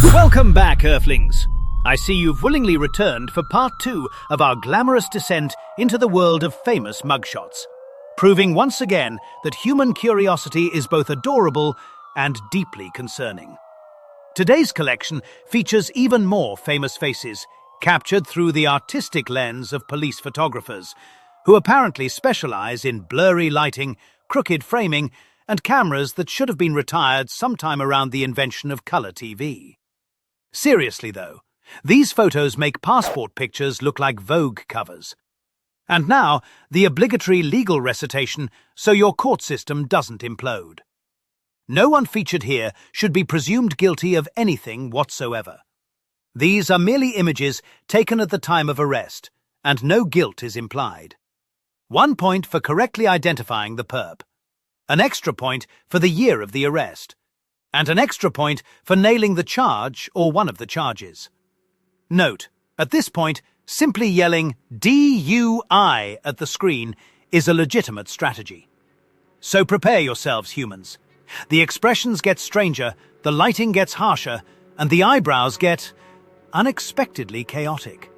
Welcome back, Earthlings. I see you've willingly returned for part 2 of our glamorous descent into the world of famous mugshots, proving once again that human curiosity is both adorable and deeply concerning. Today's collection features even more famous faces, captured through the artistic lens of police photographers, who apparently specialize in blurry lighting, crooked framing, and cameras that should have been retired sometime around the invention of color TV. Seriously, though, these photos make passport pictures look like Vogue covers. And now, the obligatory legal recitation so your court system doesn't implode. No one featured here should be presumed guilty of anything whatsoever. These are merely images taken at the time of arrest, and no guilt is implied. 1 point for correctly identifying the perp, an extra point for the year of the arrest, and an extra point for nailing the charge or one of the charges. Note, at this point, simply yelling DUI at the screen is a legitimate strategy. So prepare yourselves, humans. The expressions get stranger, the lighting gets harsher, and the eyebrows get unexpectedly chaotic.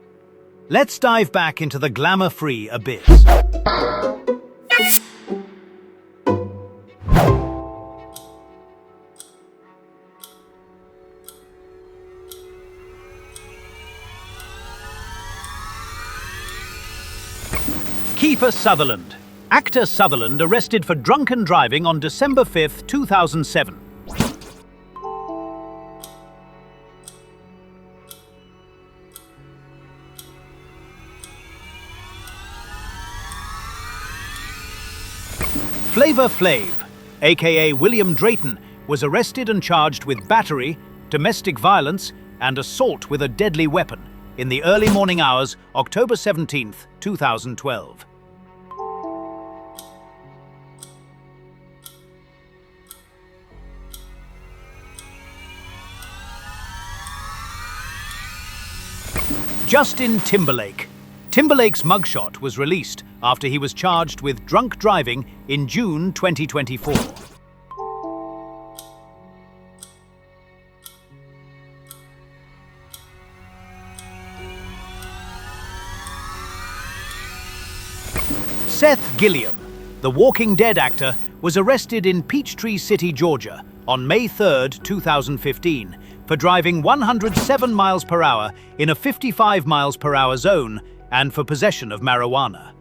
Let's dive back into the glamour-free abyss. Kiefer Sutherland. Actor Sutherland arrested for drunken driving on December 5, 2007. Flavor Flav, aka William Drayton, was arrested and charged with battery, domestic violence, and assault with a deadly weapon in the early morning hours, October 17, 2012. Justin Timberlake. Timberlake's mugshot was released after he was charged with drunk driving in June 2024. Seth Gilliam, the Walking Dead actor, was arrested in Peachtree City, Georgia, on May 3, 2015, for driving 107 miles per hour in a 55 miles per hour zone and for possession of marijuana.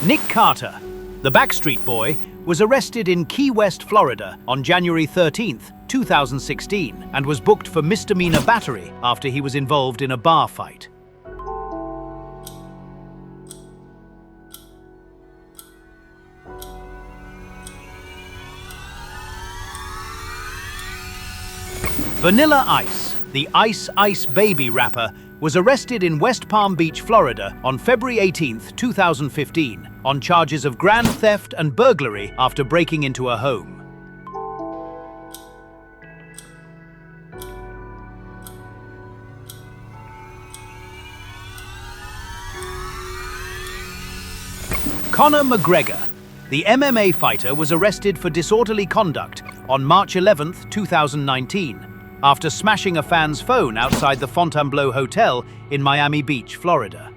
Nick Carter, the Backstreet Boy, was arrested in Key West, Florida on January 13, 2016, and was booked for misdemeanor battery after he was involved in a bar fight. Vanilla Ice, the Ice Ice Baby rapper, was arrested in West Palm Beach, Florida on February 18, 2015, on charges of grand theft and burglary after breaking into a home. Conor McGregor, the MMA fighter, was arrested for disorderly conduct on March 11, 2019, after smashing a fan's phone outside the Fontainebleau Hotel in Miami Beach, Florida.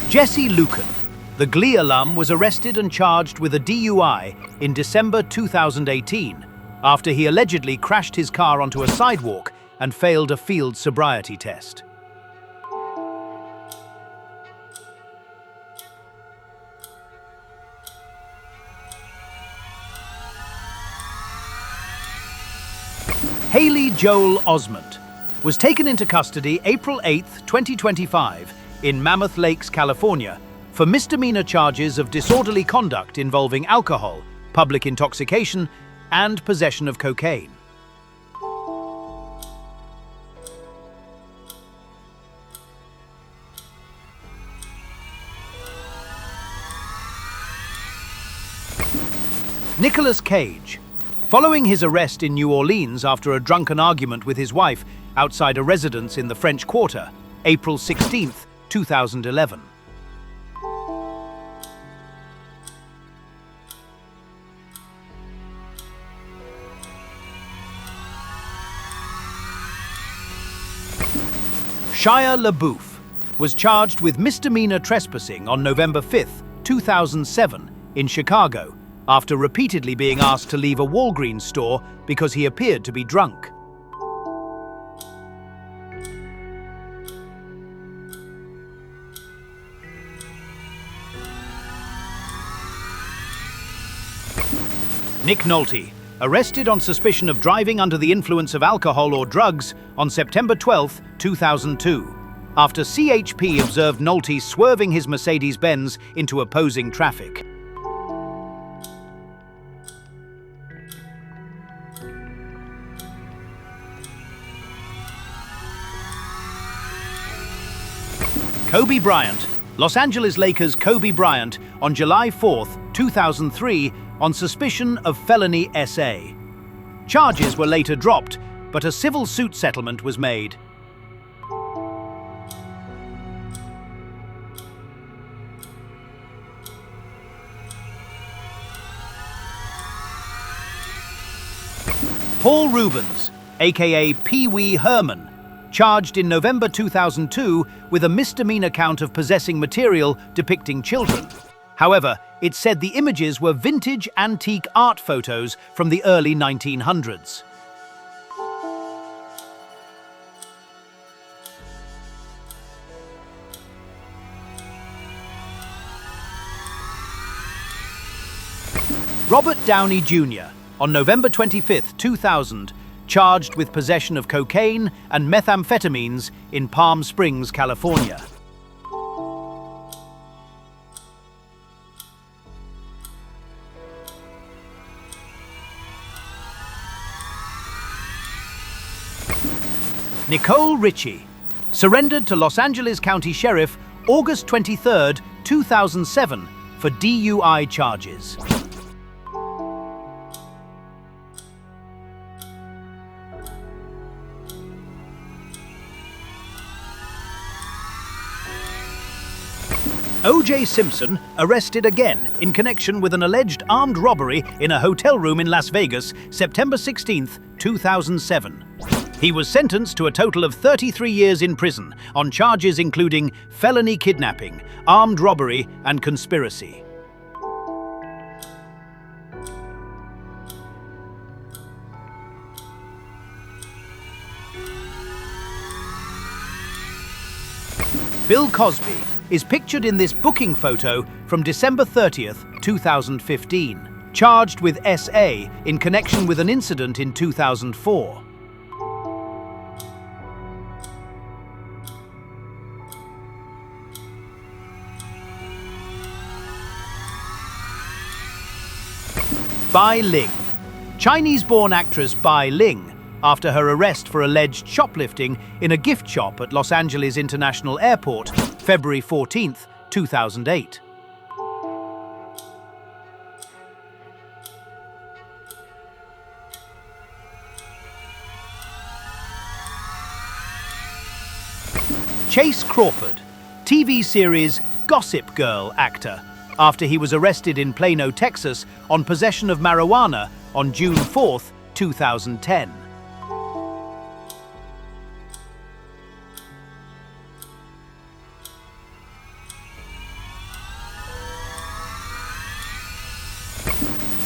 Jesse Lucan, the Glee alum, was arrested and charged with a DUI in December 2018 after he allegedly crashed his car onto a sidewalk and failed a field sobriety test. Haley Joel Osment was taken into custody April 8, 2025, in Mammoth Lakes, California, for misdemeanor charges of disorderly conduct involving alcohol, public intoxication, and possession of cocaine. Nicolas Cage. Following his arrest in New Orleans after a drunken argument with his wife outside a residence in the French Quarter, April 16, 2011. Shia LaBeouf was charged with misdemeanor trespassing on November 5, 2007 in Chicago after repeatedly being asked to leave a Walgreens store because he appeared to be drunk. Nick Nolte, arrested on suspicion of driving under the influence of alcohol or drugs on September 12, 2002, after CHP observed Nolte swerving his Mercedes-Benz into opposing traffic. Kobe Bryant. Los Angeles Lakers Kobe Bryant on July 4, 2003 on suspicion of felony SA. Charges were later dropped, but a civil suit settlement was made. Paul Rubens, aka Pee Wee Herman, charged in November 2002 with a misdemeanor count of possessing material depicting children. However, it said the images were vintage antique art photos from the early 1900s. Robert Downey Jr. on November 25, 2000, charged with possession of cocaine and methamphetamines in Palm Springs, California. Nicole Richie, surrendered to Los Angeles County Sheriff August 23, 2007 for DUI charges. O.J. Simpson arrested again in connection with an alleged armed robbery in a hotel room in Las Vegas, September 16, 2007. He was sentenced to a total of 33 years in prison on charges including felony kidnapping, armed robbery, and conspiracy. Bill Cosby is pictured in this booking photo from December 30, 2015, charged with SA in connection with an incident in 2004. Bai Ling. Chinese-born actress Bai Ling, after her arrest for alleged shoplifting in a gift shop at Los Angeles International Airport, February 14, 2008. Chase Crawford, TV series Gossip Girl actor, after he was arrested in Plano, Texas on possession of marijuana on June 4, 2010.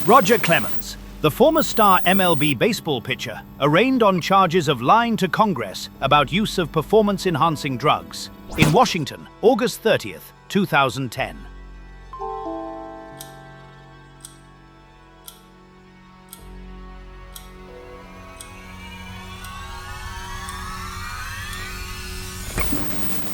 Roger Clemens, the former star MLB baseball pitcher, arraigned on charges of lying to Congress about use of performance-enhancing drugs. In Washington, August 30, 2010.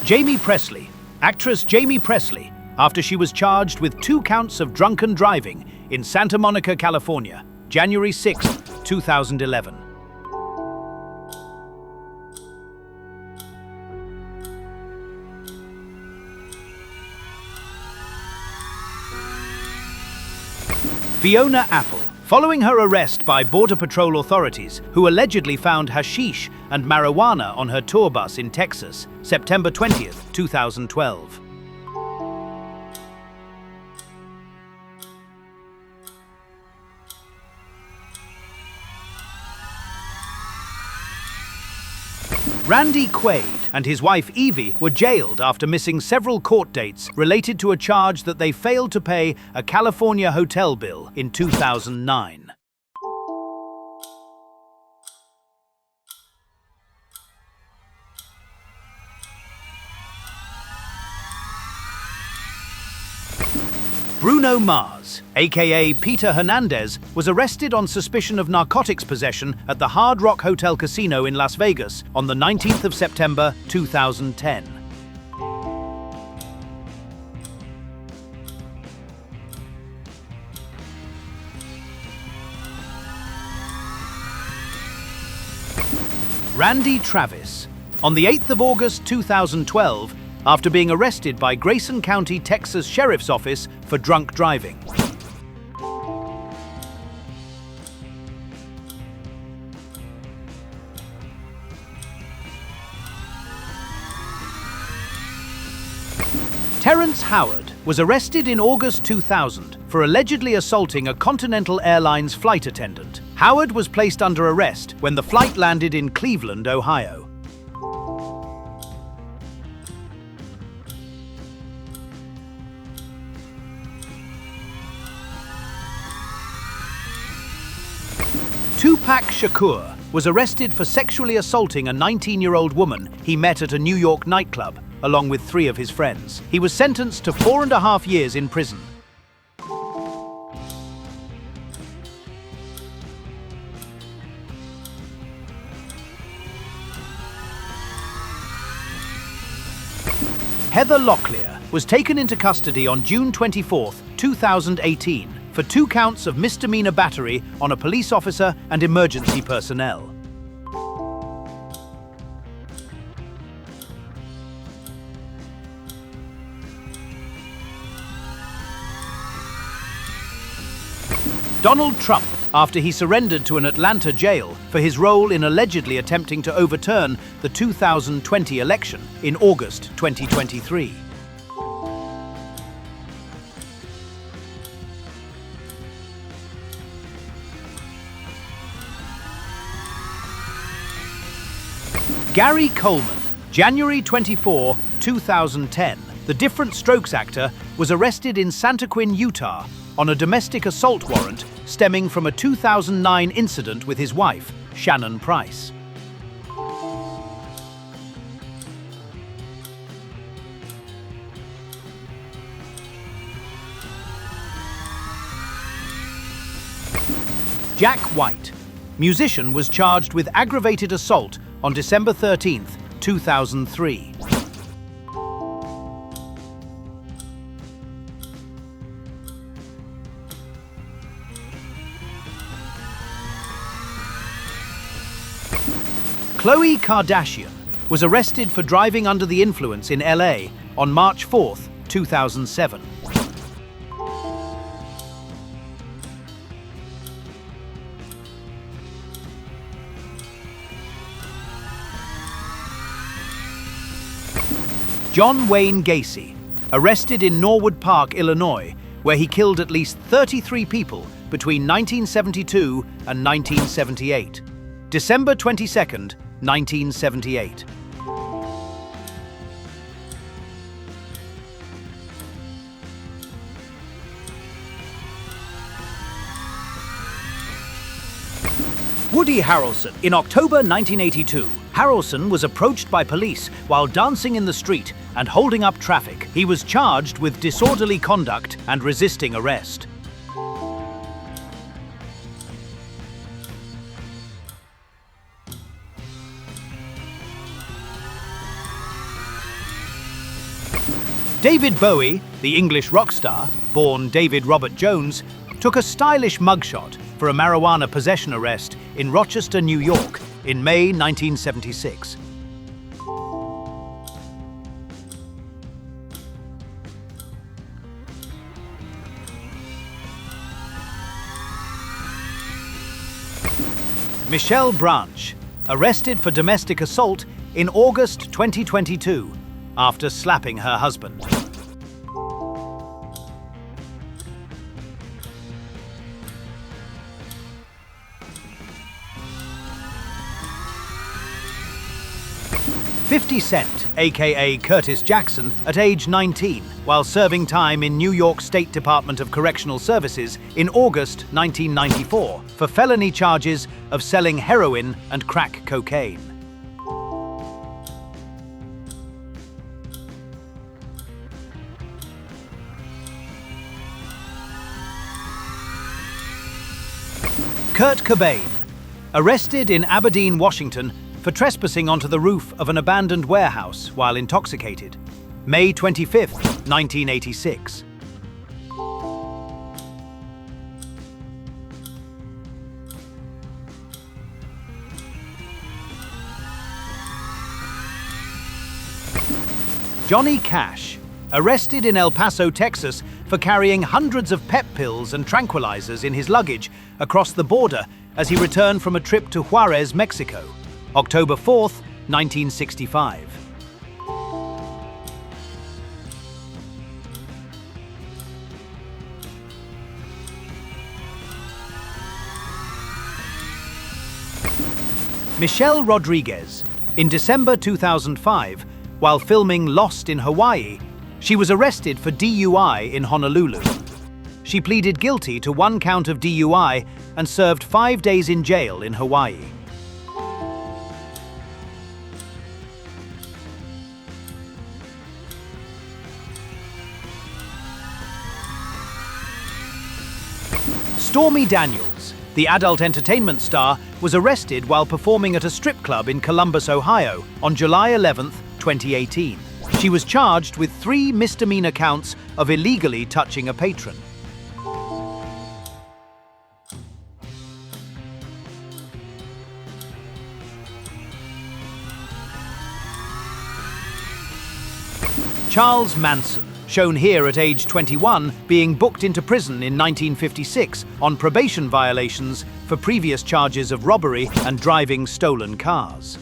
Jamie Presley, actress Jamie Presley, after she was charged with 2 counts of drunken driving in Santa Monica, California, January 6, 2011. Fiona Apple. Following her arrest by Border Patrol authorities, who allegedly found hashish and marijuana on her tour bus in Texas, September 20th, 2012. Randy Quaid and his wife Evie were jailed after missing several court dates related to a charge that they failed to pay a California hotel bill in 2009. Bruno Mars, aka Peter Hernandez, was arrested on suspicion of narcotics possession at the Hard Rock Hotel Casino in Las Vegas on the 19th of September 2010. Randy Travis. On the 8th of August 2012, after being arrested by Grayson County, Texas Sheriff's Office for drunk driving. Terrence Howard was arrested in August 2000 for allegedly assaulting a Continental Airlines flight attendant. Howard was placed under arrest when the flight landed in Cleveland, Ohio. Tupac Shakur was arrested for sexually assaulting a 19-year-old woman he met at a New York nightclub, along with 3 of his friends. He was sentenced to 4.5 years in prison. Heather Locklear was taken into custody on June 24, 2018, for 2 counts of misdemeanor battery on a police officer and emergency personnel. Donald Trump, after he surrendered to an Atlanta jail for his role in allegedly attempting to overturn the 2020 election in August 2023. Gary Coleman, January 24, 2010. The Different Strokes actor was arrested in Santaquin, Utah, on a domestic assault warrant stemming from a 2009 incident with his wife, Shannon Price. Jack White, musician, was charged with aggravated assault on December 13, 2003. Khloe Kardashian was arrested for driving under the influence in LA on March 4, 2007. John Wayne Gacy, arrested in Norwood Park, Illinois, where he killed at least 33 people between 1972 and 1978. December 22, 1978. Woody Harrelson. In October 1982, Harrelson was approached by police while dancing in the street and holding up traffic. He was charged with disorderly conduct and resisting arrest. David Bowie, the English rock star, born David Robert Jones, took a stylish mugshot for a marijuana possession arrest in Rochester, New York, in May 1976. Michelle Branch, arrested for domestic assault in August 2022 after slapping her husband. $50 Cent, aka Curtis Jackson, at age 19, while serving time in New York State Department of Correctional Services in August 1994 for felony charges of selling heroin and crack cocaine. Kurt Cobain, arrested in Aberdeen, Washington, for trespassing onto the roof of an abandoned warehouse while intoxicated, May 25, 1986. Johnny Cash, arrested in El Paso, Texas, for carrying hundreds of pep pills and tranquilizers in his luggage across the border as he returned from a trip to Juarez, Mexico, October 4th, 1965. Michelle Rodriguez, in December 2005, while filming Lost in Hawaii, she was arrested for DUI in Honolulu. She pleaded guilty to 1 count of DUI and served 5 days in jail in Hawaii. Stormy Daniels, the adult entertainment star, was arrested while performing at a strip club in Columbus, Ohio, on July 11, 2018. She was charged with 3 misdemeanor counts of illegally touching a patron. Charles Manson, shown here at age 21, being booked into prison in 1956 on probation violations for previous charges of robbery and driving stolen cars.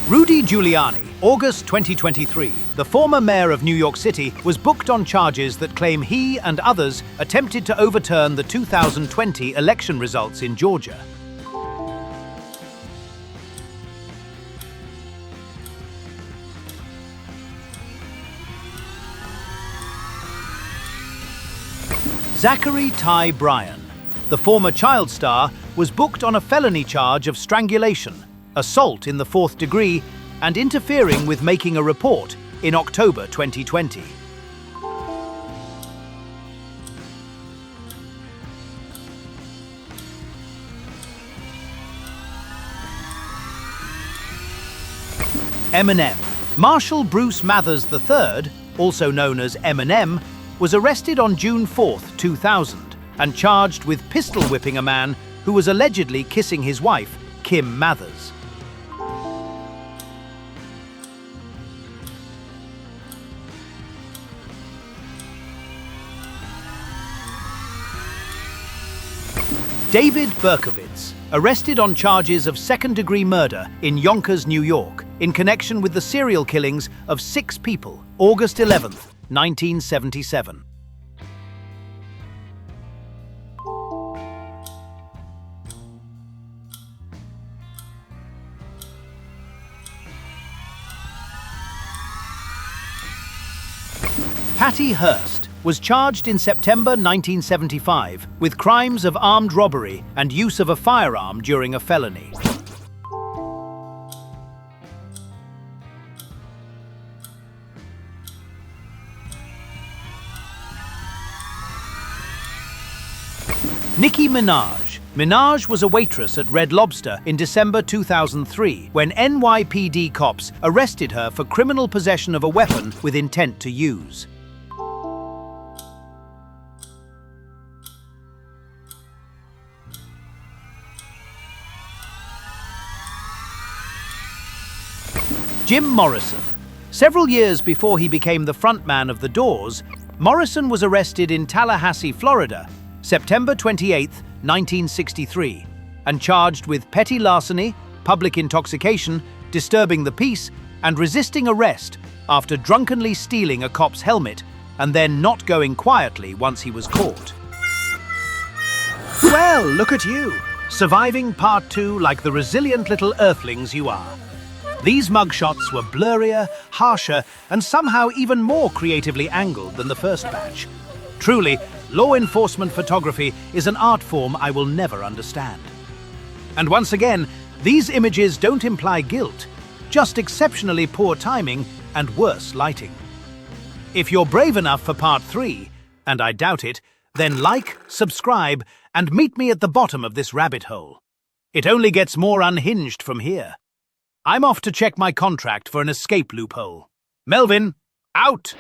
Rudy Giuliani, August 2023. The former mayor of New York City was booked on charges that claim he and others attempted to overturn the 2020 election results in Georgia. Zachary Ty Bryan, the former child star, was booked on a felony charge of strangulation, assault in the 4th degree, and interfering with making a report in October 2020. Eminem. Marshall Bruce Mathers III, also known as Eminem, was arrested on June 4, 2000, and charged with pistol whipping a man who was allegedly kissing his wife, Kim Mathers. David Berkowitz, arrested on charges of second-degree murder in Yonkers, New York, in connection with the serial killings of 6 people, August 11, 1977. Patty Hearst was charged in September 1975 with crimes of armed robbery and use of a firearm during a felony. Nicki Minaj. Minaj was a waitress at Red Lobster in December 2003 when NYPD cops arrested her for criminal possession of a weapon with intent to use. Jim Morrison, Several years before he became the frontman of The Doors, Morrison was arrested in Tallahassee, Florida, September 28, 1963, and charged with petty larceny, public intoxication, disturbing the peace, and resisting arrest after drunkenly stealing a cop's helmet and then not going quietly once he was caught. Well, look at you, surviving part 2 like the resilient little earthlings you are. These mugshots were blurrier, harsher, and somehow even more creatively angled than the first batch. Truly, law enforcement photography is an art form I will never understand. And once again, these images don't imply guilt, just exceptionally poor timing and worse lighting. If you're brave enough for part 3, and I doubt it, then like, subscribe, and meet me at the bottom of this rabbit hole. It only gets more unhinged from here. I'm off to check my contract for an escape loophole. Melvin, out!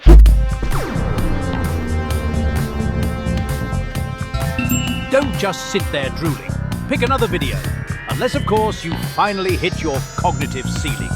Don't just sit there drooling. Pick another video. Unless, of course, you finally hit your cognitive ceiling.